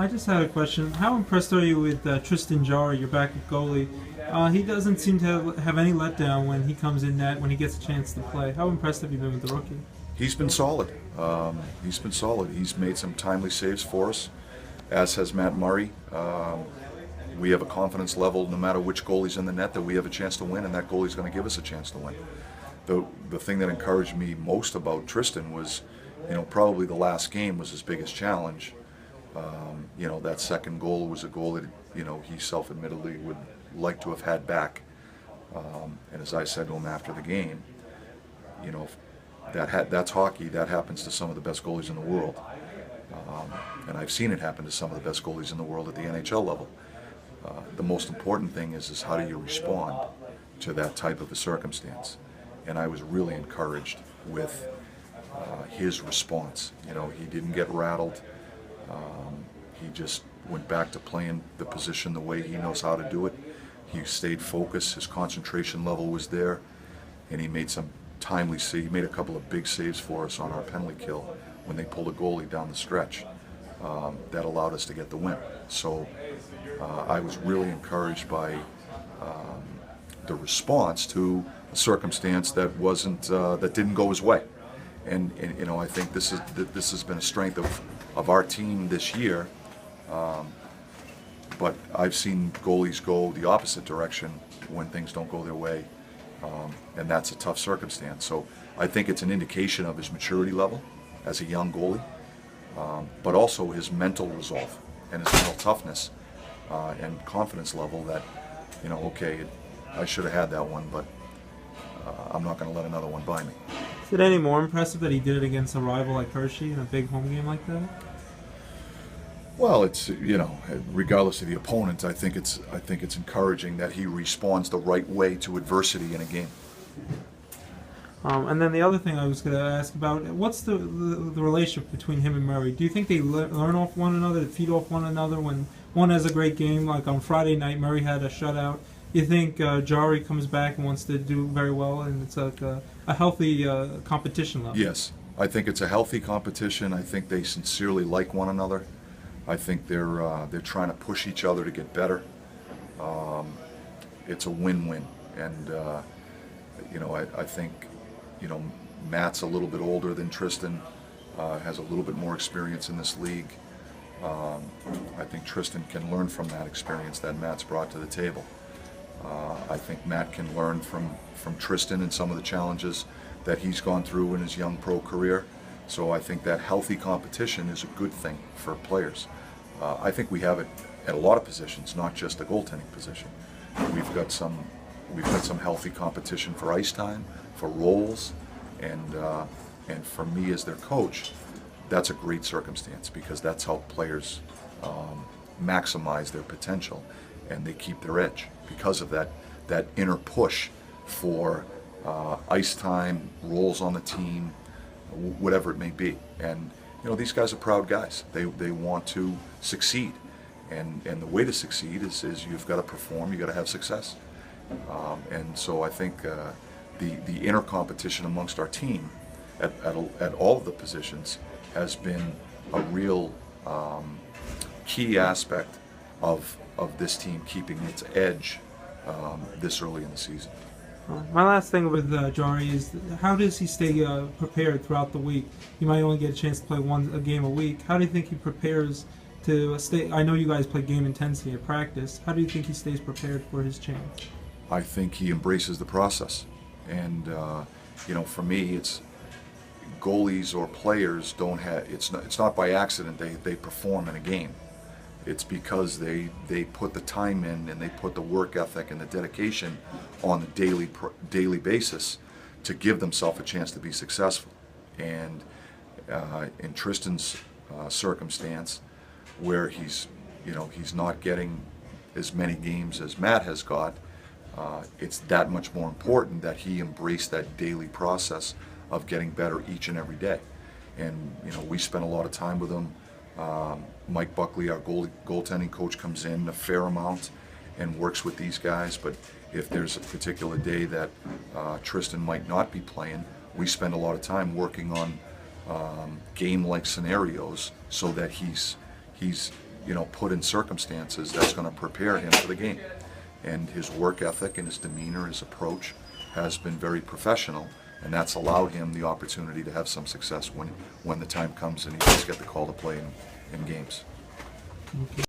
I just had a question. How impressed are you with Tristan Jarry, your backup goalie? He doesn't seem to have any letdown when he comes in net, when he gets a chance to play. How impressed have you been with the rookie? He's been solid. He's been solid. He's made some timely saves for us, as has Matt Murray. We have a confidence level, no matter which goalie's in the net, that we have a chance to win, and that goalie's going to give us a chance to win. The thing that encouraged me most about Tristan was, probably the last game was his biggest challenge. That second goal was a goal that, he self-admittedly would like to have had back. And as I said to him after the game, that's hockey. That happens to some of the best goalies in the world. And I've seen it happen to some of the best goalies in the world at the NHL level. The most important thing is how do you respond to that type of a circumstance. And I was really encouraged with his response. He didn't get rattled. He just went back to playing the position the way he knows how to do it. He stayed focused. His concentration level was there, and he made some timely saves. He made a couple of big saves for us on our penalty kill when they pulled a goalie down the stretch. That allowed us to get the win. So I was really encouraged by the response to a circumstance that that didn't go his way. And I think this has been a strength of our team this year. But I've seen goalies go the opposite direction when things don't go their way, and that's a tough circumstance. So I think it's an indication of his maturity level as a young goalie, but also his mental resolve and his mental toughness and confidence level that, okay, I should have had that one, but I'm not going to let another one by me. Is it any more impressive that he did it against a rival like Hershey in a big home game like that? Well, it's regardless of the opponent, I think it's encouraging that he responds the right way to adversity in a game. And then the other thing I was going to ask about, what's the relationship between him and Murray? Do you think they learn off one another, feed off one another when one has a great game? Like on Friday night, Murray had a shutout. You think Jarry comes back and wants to do very well, and it's like a healthy competition level? Yes, I think it's a healthy competition. I think they sincerely like one another. I think they're trying to push each other to get better. It's a win-win, and I think Matt's a little bit older than Tristan, has a little bit more experience in this league. I think Tristan can learn from that experience that Matt's brought to the table. I think Matt can learn from Tristan and some of the challenges that he's gone through in his young pro career. So I think that healthy competition is a good thing for players. I think we have it at a lot of positions, not just the goaltending position. We've got some healthy competition for ice time, for roles, and for me as their coach, that's a great circumstance because that's how players maximize their potential and they keep their edge because of that inner push for ice time, roles on the team, whatever it may be. And these guys are proud guys. They want to succeed, and the way to succeed is you've got to perform. You've got to have success. And so I think the inner competition amongst our team at all of the positions has been a real key aspect of this team keeping its edge this early in the season. My last thing with Jarry is how does he stay prepared throughout the week? He might only get a chance to play a game a week. How do you think he prepares to stay? I know you guys play game intensity at practice. How do you think he stays prepared for his chance? I think he embraces the process. And, for me, it's goalies or players don't have, it's not by accident they perform in a game. It's because they put the time in and they put the work ethic and the dedication on a daily basis to give themselves a chance to be successful. And in Tristan's circumstance, where he's not getting as many games as Matt has got, it's that much more important that he embrace that daily process of getting better each and every day. And we spend a lot of time with him. Mike Buckley, our goaltending coach, comes in a fair amount and works with these guys. But if there's a particular day that Tristan might not be playing, we spend a lot of time working on game-like scenarios so that he's put in circumstances that's going to prepare him for the game. And his work ethic and his demeanor, his approach has been very professional, and that's allowed him the opportunity to have some success when the time comes and he does get the call to play in games. Okay.